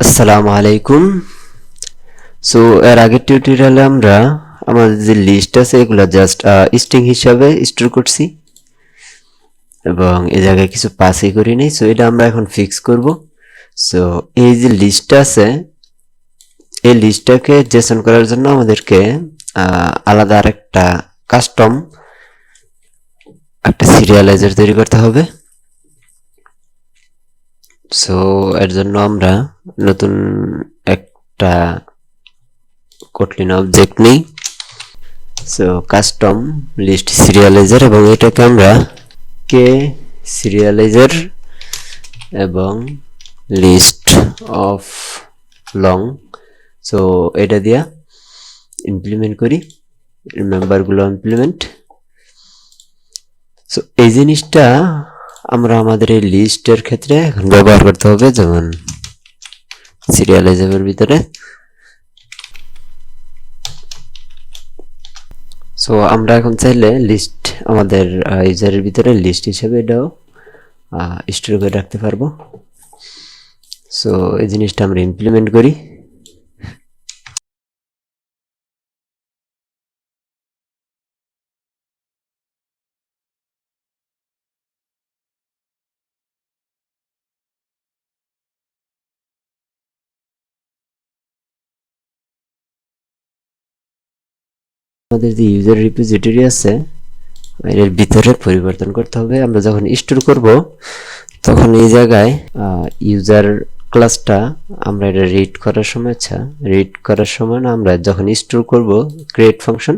আসসালামু আলাইকুম। সো এর আগের টিউটোরিয়ালে আমরা আমাদের যে লিস্ট আছে এগুলো জাস্ট স্ট্রিং হিসাবে স্টোর করছি এবং এই জায়গায় কিছু পাসই করি নাই। সো এটা আমরা এখন ফিক্স করব। সো এই যে লিস্টটা আছে এই লিস্টটাকে জেসন করার জন্য আমাদেরকে আলাদা আরেকটা কাস্টম একটা সিরিয়ালাইজার তৈরি করতে হবে। সো এর জন্য আমরা নতুন একটা কোটলিন অবজেক্ট নেই। সো কাস্টম লিস্ট সিরিয়ালাইজার এবং এটাকে আমরা কে সিরিয়ালাইজার এবং লিস্ট অফ লং সো এটা দিয়া ইমপ্লিমেন্ট করি, মেম্বারগুলো ইমপ্লিমেন্ট। সো এই জিনিসটা আমরা আমাদের এই লিস্টের ক্ষেত্রে এখন ব্যবহার করতে হবে, যেমন সিরিয়ালাইজারের ভিতরে। সো আমরা এখন চাইলে লিস্ট আমাদের ইউজারের ভিতরে লিস্ট হিসেবে এটাও স্টোর করে রাখতে পারবো। সো এই জিনিসটা আমরা ইমপ্লিমেন্ট করি। আমাদের যে ইউজার রিপোজিটরি আছে এর ভিতরে পরিবর্তন করতে হবে। আমরা যখন স্টোর করব তখন এই জায়গায় ইউজার ক্লাসটা আমরা এটা রিড করার সময় না, আমরা যখন স্টোর করব ক্রিয়েট ফাংশন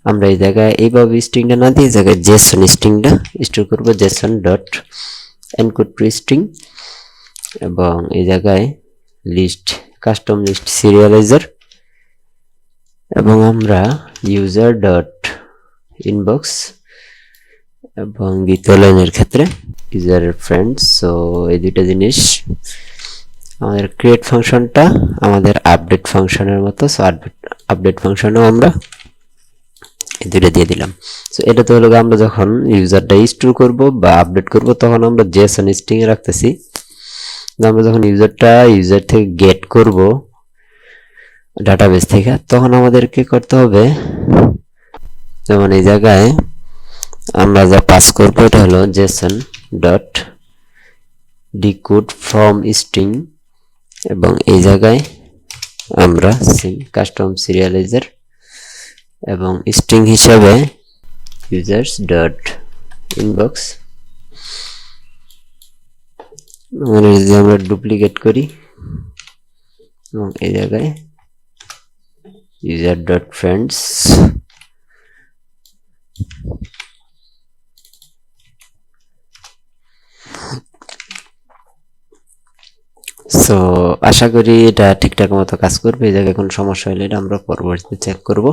আমরা এই জায়গায় এইভাবে স্ট্রিংটা না দিয়ে জায়গায় জেসন স্ট্রিংটা স্টোর করব, Jason dot encode two string, এবং এই জায়গায় লিস্ট কাস্টম লিস্ট সিরিয়ালাইজার, এবং আমরা ইউজার ডট ইনবক্স এবং দ্বিতীয় লাইনের ক্ষেত্রে ইউজার ফ্রেন্ডস। সো এই দুইটা জিনিস আমাদের ক্রিয়েট ফাংশনটা আমাদের আপডেট ফাংশনের মতো। সো আপডেট ফাংশনও আমরা এই দুইটা দিয়ে দিলাম। সো এটা তো হলো আমরা যখন ইউজারটা স্টোর করব বা আপডেট করব তখন আমরা জেসন স্ট্রিং এ রাখতেছি। আমরা যখন ইউজার থেকে গেট করব ডাটাবেস থেকে তখন আমাদেরকে করতে হবে, যেমন এই জায়গায় আমরা যা পাস করবো এটা হলো Jason dot decode from string, এবং এই জায়গায় আমরা কাস্টম সিরিয়ালাইজার এবং স্ট্রিং হিসাবে ইউজার্স ডট ইনবক্স। যদি আমরা ডুপ্লিকেট করি এবং এই জায়গায় user dot friends সো আশা করি এটা ঠিকঠাক মতো কাজ করবে। এই জায়গায় কোনো সমস্যা হলে এটা আমরা পরবর্তীতে চেক করব।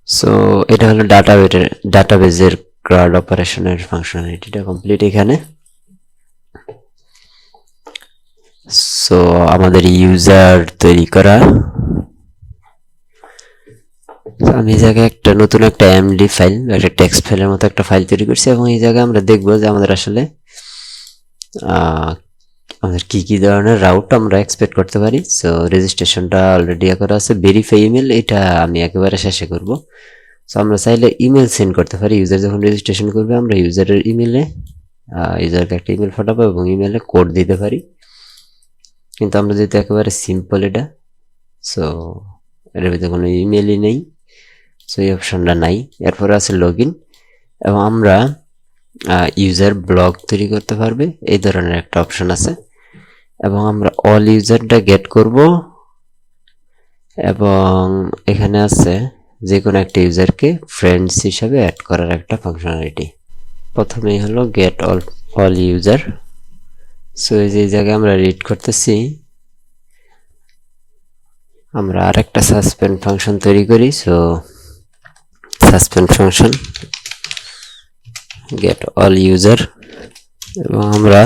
সো এটা হলো ডাটাবেজের ক্রাউড অপারেশনের ফাংশনালিটিটা কমপ্লিট এখানে। সো আমাদের ইউজার তৈরি করা, আমি এই জায়গায় নতুন একটা এমডি ফাইল, একটা টেক্সট ফাইলের মতো একটা ফাইল তৈরি করছি, এবং এই জায়গায় আমরা দেখবো যে আমাদের আসলে আমাদের কি ধরনের রাউট আমরা এক্সপেক্ট করতে পারি। সো রেজিস্ট্রেশনটা অলরেডি করা আছে, ভেরিফাই ইমেল এটা আমি একেবারে শেষে করব। সো আমরা চাইলে ইমেল সেন্ড করতে পারি। ইউজার যখন রেজিস্ট্রেশন করবে আমরা ইউজারের ইমেলে ইউজারকে একটা ইমেল পাঠাবো এবং ইমেলে কোড দিতে পারি, কিন্তু আমরা যেহেতু একেবারে সিম্পল এটা, সো এর ভিতরে কোনো ইমেলই নেই, সো এই অপশনটা নাই। এরপরে আছে লগ ইন, এবং আমরা ইউজার ব্লগ তৈরি করতে পারবে এই ধরনের একটা অপশন আছে, এবং আমরা অল ইউজারটা গেট করব, এবং এখানে আছে যে কোনো একটা ইউজারকে ফ্রেন্ডস হিসাবে অ্যাড করার একটা ফাংশনালিটি। প্রথমেই হলো গেট অল ইউজার। সো এই যে জায়গায় আমরা রিড করতেছি, আমরা আরেকটা সাসপেন্ড ফাংশন তৈরি করি। So suspend function gate all user, এবং আমরা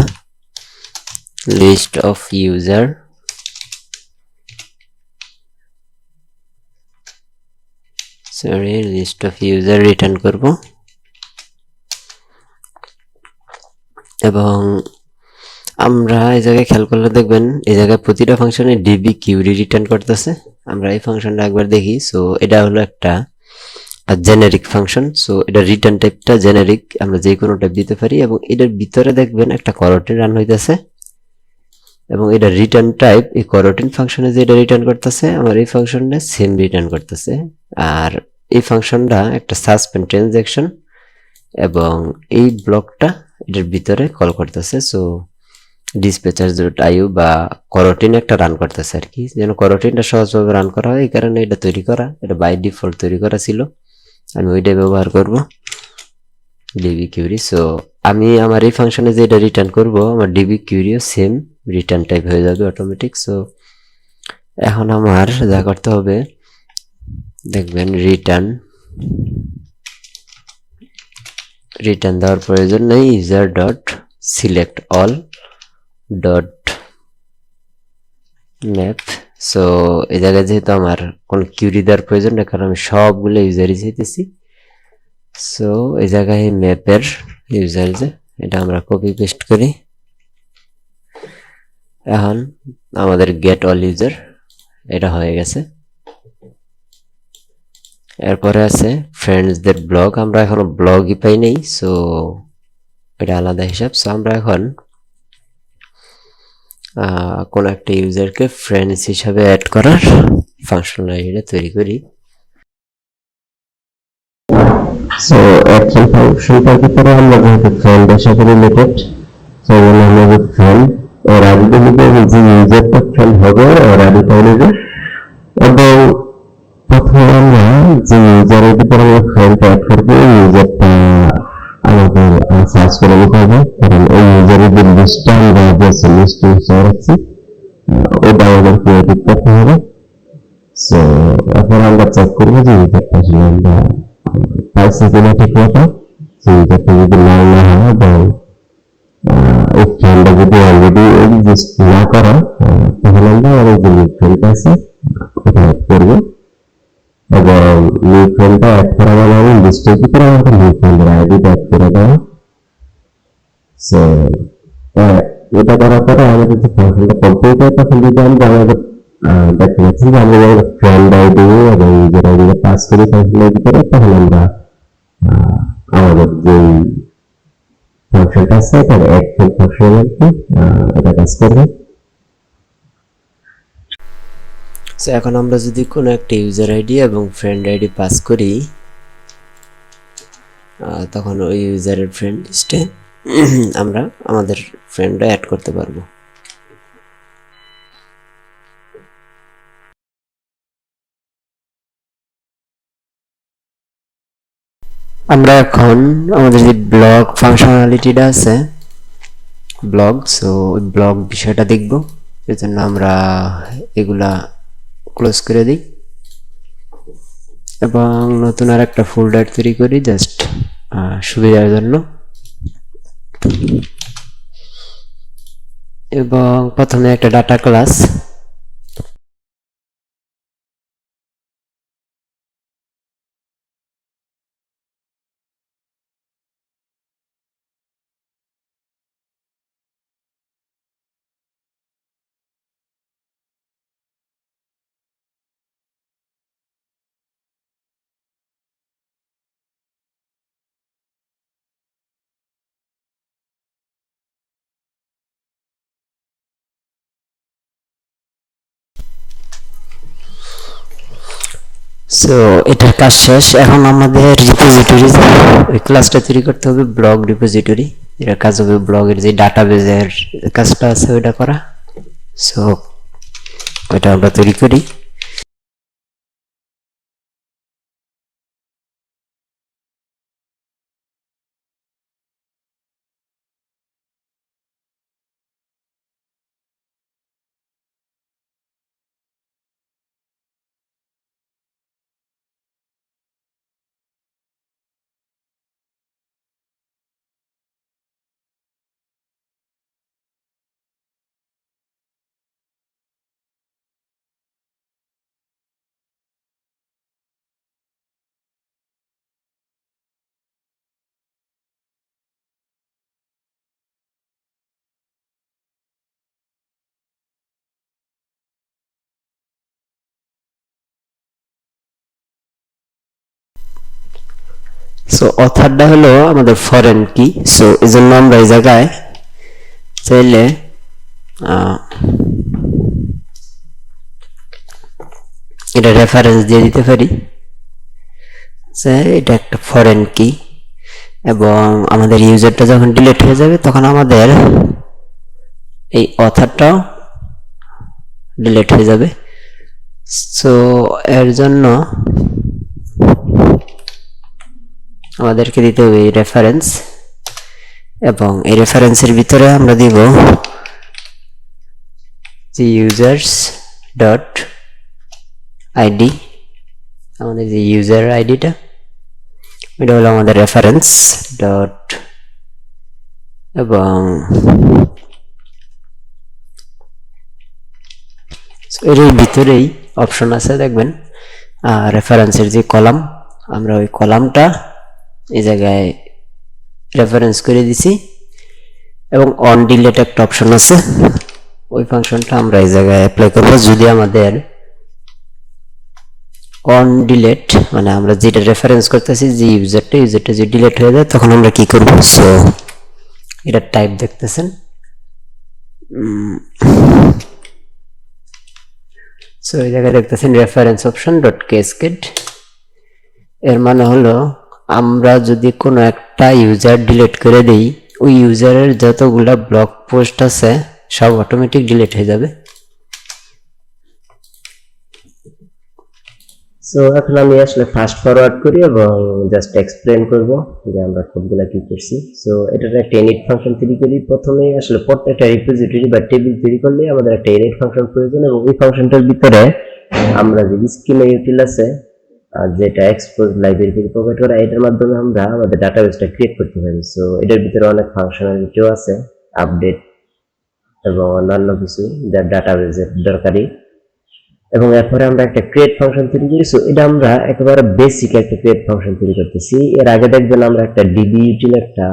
লিস্ট অফ ইউজার রিটার্ন করব, এবং আমরা এই জায়গায় খেয়াল করলে দেখবেন এই জায়গায় প্রতিটা ফাংশনে ডিবি কিউরি রিটার্ন করতেছে। আমরা এই ফাংশনটা একবার দেখি। সো এটা হলো একটা জেনারিক ফাংশন। সো এটা রিটার্ন টাইপটা জেনারিক, আমরা যে কোনো টাইপ দিতে পারি, এবং এটার ভিতরে দেখবেন একটা করোটিন রান হইতেছে, এবং এটা রিটার্ন টাইপ এই করোটিন ফাংশনে যে এটা রিটার্ন করতেছে আমার এই ফাংশনে সেম রিটার্ন করতেছে। আর এই ফাংশনটা একটা সাসপেন্ড ট্রানজ্যাকশন, এবং এই ব্লকটা এটার ভিতরে কল করতেছে। সো ডিসপ্যাচার ডট আইও বা করোটিন একটা রান করতেছে আর কি, যেন করোটিনটা সহজভাবে রান করা হয় এই কারণে এটা তৈরি করা, এটা বাই ডিফল্ট তৈরি করা ছিল, আমি ওইটাই ব্যবহার করব ডিবি কিউরি। সো আমি আমার এই ফাংশনে যে এটা রিটার্ন করব আমার ডিবি কিউরিও সেম রিটার্ন টাইপ হয়ে যাবে অটোমেটিক। সো এখন আমার যা করতে হবে দেখবেন রিটার্ন দেওয়ার প্রয়োজন নেই, user dot select all dot map. So এই জায়গায় যেহেতু আমার কোনো কিউরি দেওয়ার প্রয়োজন নেই কারণ আমি সবগুলো ইউজারই চাইতেছি, সো এই জায়গায় ম্যাপের ইউজার যে এটা আমরা কপি পেস্ট করি। এখন আমাদের গেট অল ইউজার এটা হয়ে গেছে। এরপরে আছে ফ্রেন্ডসদের ব্লগ, আমরা এখনো ব্লগই পাই নেই, সো এটা আলাদা হিসাব। সো আমরা এখন কোন একটা ইউজারকে ফ্রেন্ডস হিসাবে অ্যাড করার ফাংশনালিটি তৈরি করি। সো অ্যাকশন ফাংশনটার ভিতরে আমরা যেহেতু ফ্রেন্ডের সাথে রিলেটেড, সো আমরা যে ফ্রেন্ড এর আইডি নিবে, যে ইউজারটা ফ্রেন্ড হবে ওর আইডিটা নিবে, এবং প্রথমে আমরা যে ইউজারের ভিতরে আমরা ফ্রেন্ড অ্যাড করবো এই ইউজারটা আমাদের সার্চ করে নিতে হবে, কারণ এই ইউজারের যে লিস্টটা আমরা যে লিস্ট হিসেবে রাখছি ওটা আমাদের ক্রিয়েটিভ করতে হবে। সো এখন আমরা চেক করবো যে ইউজারটা আসলে আমরা পাইছি কিনা ঠিক মতো। সেই ইউজারটা যদি লাল না হয় এবং এই ফ্রেন্ডটা যদি অলরেডি এক্সিস্ট না করে তাহলে আমরা আর এই যে নিউ ফ্রেন্ড আছে ওটা অ্যাড করবো, এবং নিউ ফ্রেন্ডটা অ্যাড করা মানে আমি লিস্টের ভিতরে আমাকে নিউ ফ্রেন্ডের আইডিটা অ্যাড করে দেওয়া। সো এটা করার পরে আমাদের যে ফাংশনটা কমপ্লিট হয় তখন যদি আমরা আমাদের দেখতে পাচ্ছি যে আমরা যখন ফ্রেন্ড আইডি এবং ইউজার আইডিটা পাস করি ফাংশনের ভিতরে তখন আমরা আমাদের যে ফাংশনটা আছে এটা অ্যাড ফাংশন আর কি এটা কাজ করবে। সো এখন আমরা যদি কোনো একটা ইউজার আইডি এবং ফ্রেন্ড আইডি পাস করি তখন ওই ইউজারের ফ্রেন্ড লিস্টে আমরা আমাদের ফ্রেন্ডরা অ্যাড করতে পারবো। আমরা এখন আমাদের যে ব্লগ ফাংশনালিটিটা আছে ব্লগ, সো ওই ব্লগ বিষয়টা দেখব, এজন্য আমরা এগুলা ক্লোজ করে দিই এবং নতুন আর একটা ফোল্ডার তৈরি করি জাস্ট সুবিধার জন্য। এবং প্রথমে একটা ডাটা ক্লাস সো এটার কাজ শেষ। এখন আমাদের রিপোজিটরি ওই ক্লাসটা তৈরি করতে হবে, ব্লগ রিপোজিটরি। এটার কাজ হবে ব্লগের যে ডাটাবেজের কাজটা আছে ওইটা করা। সো ওইটা আমরা তৈরি করি। সো অথারটা হলো আমাদের ফরেন কি, সো এই জন্য আমরা এই জায়গায় চাইলে এটা রেফারেন্স দিয়ে দিতে পারি যে এটা একটা ফরেন কি, এবং আমাদের ইউজারটা যখন ডিলিট হয়ে যাবে তখন আমাদের এই অথারটাও ডিলিট হয়ে যাবে। সো এর জন্য আমাদেরকে দিতে হবে এই রেফারেন্স, এবং এই রেফারেন্সের ভিতরে আমরা দিব যে ইউজার্স ডট আইডি, আমাদের যে ইউজার আইডিটা এটা হলো আমাদের রেফারেন্স ডট, এবং এর ভিতরেই অপশন আছে দেখবেন রেফারেন্সের যে কলাম, আমরা ওই কলামটা এই জায়গায় রেফারেন্স করে দিছি, এবং অন ডিলেট একটা অপশন আছে, ওই ফাংশনটা আমরা এই জায়গায় অ্যাপ্লাই করব। যদি আমাদের অন ডিলেট মানে আমরা যেটা রেফারেন্স করতেছি যে ইউজারটা যদি ডিলিট হয়ে যায় তখন আমরা কি করব। সো এটা টাইপ দেখতেছেন, সো এই জায়গায় দেখতেছেন রেফারেন্স অপশন ডট ক্যাসকেড। এর মানে হলো আমরা যদি কোনো একটা ইউজার ডিলিট করে দেই, ওই ইউজারের যতগুলা ব্লগ পোস্ট আছে সব অটোমেটিক ডিলিট হয়ে যাবে। সো এখন আমি আসলে ফাস্ট ফরওয়ার্ড করি এবং জাস্ট এক্সপ্লেন করব যে আমরা কোডগুলো কি করছি। সো এটার একটা init ফাংশন তৈরি করি। প্রথমে আসলে প্রত্যেকটা রিপোজিটরি বা টেবিল তৈরি করলে আমাদের একটা init ফাংশন প্রয়োজন, এবং এই ফাংশনটার ভিতরে আমরা যে স্কিমা ইউটিল আছে যেটা এক্সপোজ লাইব্রেরি থেকে প্রোভাইড করা, এটার মাধ্যমে আমরা আমাদের ডাটাবেসটা ক্রিয়েট করতে পারি। সো এটার ভিতরে অনেক ফাংশনালিটিও আছে, আপডেট এবং অন্যান্য কিছু যা ডাটাবেসের দরকারি। এবং এরপরে আমরা একটা ক্রিয়েট ফাংশন তৈরি করি। সো এটা আমরা একেবারে বেসিক একটা ক্রিয়েট ফাংশন তৈরি করতেছি। এর আগে দেখবেন আমরা একটা ডিবি ইউটিল একটা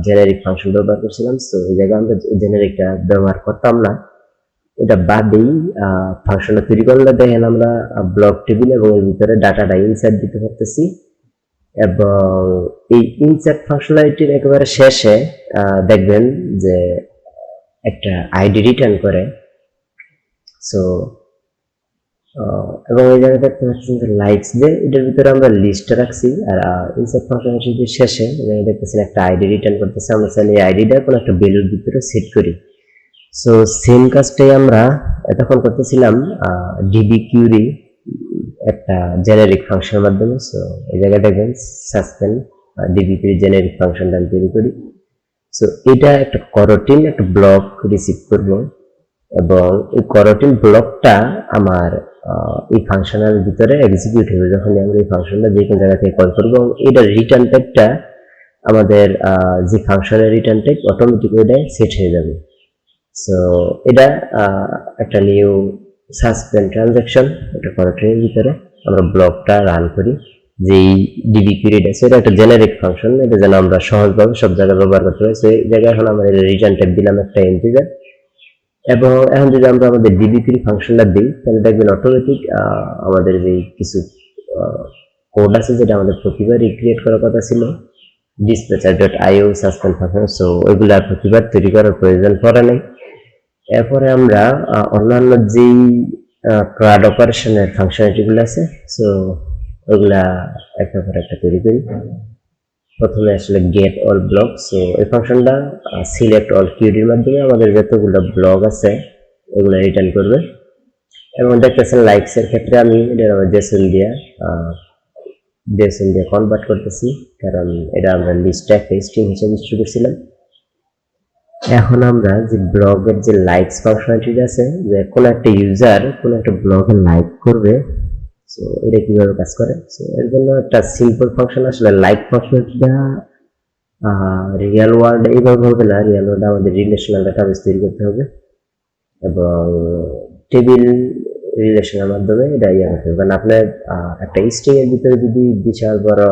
জেনারিক ফাংশন ব্যবহার করছিলাম। সো এই জায়গায় আমরা জেনারিকটা ব্যবহার করতাম না, এটা বাদেই ফাংশনটা তৈরি করলে দেখেন আমরা ব্লক টেবিল এবং এর ভিতরে ডাটাটা ইনসার্ট দিতে পারতেছি। এবং এই ইনসার্ট ফাংশনালিটির একেবারে শেষে দেখবেন যে একটা আইডি রিটার্ন করে। সো এবং এই জায়গায় দেখতে পাচ্ছেন যে লাইকস দিয়ে এটার ভিতরে আমরা লিস্টটা রাখছি, আর ইনসার্ট ফাংশনালিটির শেষে দেখতেছেন একটা আইডি রিটার্ন করতেছে। আমরা চাইলে এই আইডিটা কোনো একটা ভ্যালুর ভিতরে সেট করি। সো সেম কাজটাই আমরা এতক্ষণ করতেছিলাম ডিবি কিউরি একটা জেনারিক ফাংশনের মাধ্যমে। সো এই জায়গায় দেখবেন সাসপেন্ড ডিবি কিউরি জেনারিক ফাংশনটা আমি তৈরি করি। সো এটা একটা করোটিন একটা ব্লক রিসিভ করব, এবং এই করোটিন ব্লকটা আমার এই ফাংশনের ভিতরে এক্সিকিউট হবে যখন আমরা এই ফাংশনটা যে কোনো জায়গা থেকে কল করবো। এবং এটার রিটার্ন টাইপটা আমাদের যে ফাংশনের রিটার্ন টাইপ অটোমেটিক ওইটাই সেট হয়ে যাবে। সো এটা একটা নিউ সাসপেন্ড ট্রানজাকশন, এটা করোটিনের ভিতরে আমরা ব্লকটা রান করি। যেই ডিবি কিউরিড আছে এটা একটা জেনারিক ফাংশন, এটা যেন আমরা সহজভাবে সব জায়গায় ব্যবহার করতে পারি। সো এই জায়গায় এখন আমরা রিটার্ন টাইপ দিলাম একটা ইন্টিজার, এবং এখন যদি আমরা আমাদের ডিবি কিউরি ফাংশনটা দিই তাহলে দেখবেন অটোমেটিক আমাদের যে কিছু কোড আছে যেটা আমাদের প্রতিবারই ক্রিয়েট করার কথা ছিল dispatcher.io সাসপেন্ড ফাংশন, সো ওইগুলো আর প্রতিবার তৈরি করার প্রয়োজন পড়ে নাই। এরপরে আমরা অন্যান্য যেই ক্রাড অপারেশনের ফাংশনালিটিগুলো আছে সো ওইগুলা একটার পর একটা তৈরি করি। প্রথমে আসলে গেট অল ব্লক, সো এই ফাংশনটা সিলেক্ট অল কিউরির মাধ্যমে আমাদের যতগুলো ব্লক আছে এগুলো রিটার্ন করবে। এবং দেখতেছেন লাইকস এর ক্ষেত্রে আমি এটা জেসন দিয়ে কনভার্ট করতেছি, কারণ এটা আমরা লিস্টে একটা স্ট্রিং হিসেবে স্টোর করছিলাম। এখন আমরা যে ব্লগের যে লাইকস ফাংশনালিটি আছে, যে কোনো একটা ইউজার কোনো একটা ব্লগে লাইক করবে, সো এটা কিভাবে কাজ করে। সো এর জন্য একটা সিম্পল ফাংশন, আসলে লাইক ফাংশনটা রিয়েল ওয়ার্ল্ড এইভাবে হবে না, রিয়েল ওয়ার্ল্ড আমাদের রিলেশনাল ডাটাবেস তৈরি করতে হবে, এবং টেবিল রিলেশনের মাধ্যমে এটা ইয়ে করতে হবে। কারণ আপনার একটা স্ট্রিং এর ভিতরে যদি বিশাল বড়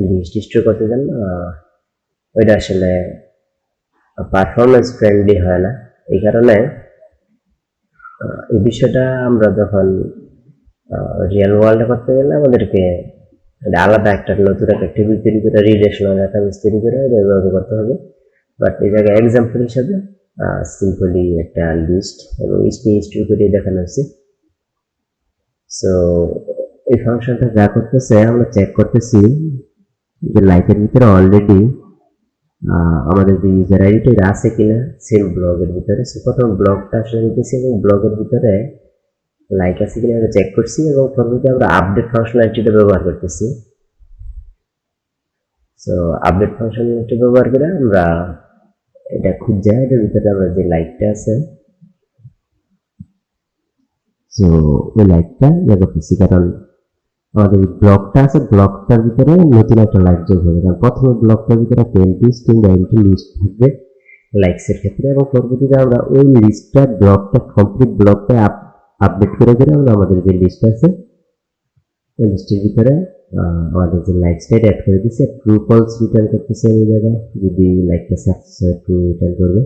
লিস্ট স্টোর করতে চান ওইটা আসলে পারফরমেন্স ফ্রেন্ডলি হয় না। এই কারণে এই বিষয়টা আমরা যখন রিয়েল ওয়ার্ল্ডে করতে গেলে আমাদেরকে এটা আলাদা একটা নতুন একটা টেবিল তৈরি করে রিলেশনাল ডাটাবেস তৈরি করে এটা ব্যবহার করতে হবে। বাট এই জায়গায় এক্সাম্পল হিসাবে সিম্পলি একটা লিস্ট এবং স্ট্রিং করে দেখানো হয়েছে। সো এই ফাংশনটা যা করতেছে আমরা চেক করতেছি যে লাইকের ভিতরে অলরেডি আমাদের যে ইউজার আইডিটা আছে কিনা সেম ব্লগের ভিতরে। সো প্রথম ব্লগটা আসলে নিতেছি এবং ব্লগের ভিতরে লাইক আছে কিনা আমরা চেক করছি এবং পরবর্তীতে আমরা আপডেট ফাংশনালিটিটা ব্যবহার করতেছি। সো আপডেট ফাংশনালিটি ব্যবহার করে আমরা এটা খুঁজে এটার ভিতরে আমরা যে লাইকটা আছে সো ওই লাইকটা ইয়ে করতেছি, কারণ আমাদের ব্লকটা আছে ব্লকটার ভিতরে নতুন একটা লাইক যোগ হবে, কারণ প্রথমে ব্লকটার ভিতরে 20 স্ট্রিং আইডি লিস্ট থাকবে লাইকসের ক্ষেত্রে এবং পরবর্তীতে আমরা ওই লিস্টটা ব্লকটা কমপ্লিট ব্লকটা আপডেট করে করে আমরা আমাদের যে লিস্ট আছে ওই লিস্টের ভিতরে আমাদের যে লাইকসটা অ্যাড করে দিচ্ছি। ট্রু ফলস রিটার্ন করতেছি এই জায়গায়, যদি লাইকটা সাকসেস হয় ট্রু রিটার্ন করবে।